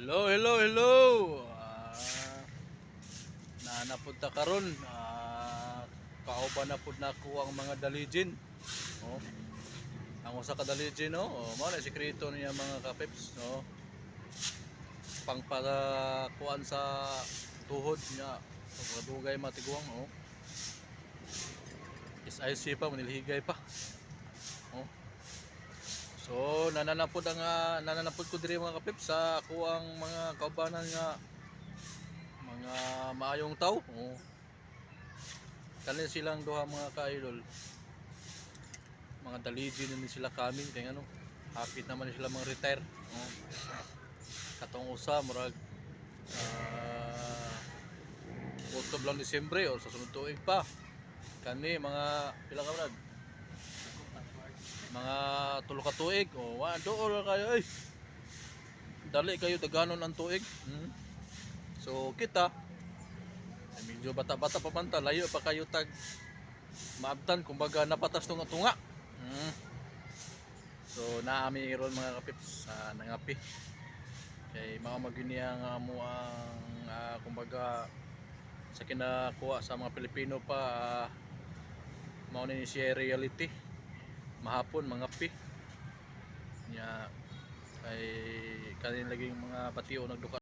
Hello. Naanapod ta karon. Kauban na pud nako ang mga dalijin. Oh. Ang usa ka dalijin no, mao na sekreto niya mga kapips, no. Pangpagakuan sa tuhod niya. Pag dugay matiguang, oh. SIC pa manilhigay pa. Oh. So nananapod ko diri mga kapips sa ako ang mga kaubanan nga mga maayong tao. Oh. Kanin silang duha mga ka-idol. Mga dalijin din sila kamin kay ano. Hapit naman sila mga retire. Oh. Katong usa murag Oktob lang Disyembre o sa sunod tuig pa. Kani mga pila ka brad? Mga tulo ka tuig o wa dool kayo ay. Dali kayo daganon ang tuig. So kita medyo bata-bata pa man ta, layo pa kayo tag maabtan kumbaga napatas tunga-tunga. So naami ron mga kapips sa nangapi. Kay mga magini ang amo ang kumbaga sa kinakuha sa mga Pilipino pa mao ni siya reality. Mahapon mangapi. Nya kay kanin laging mga patio nagduka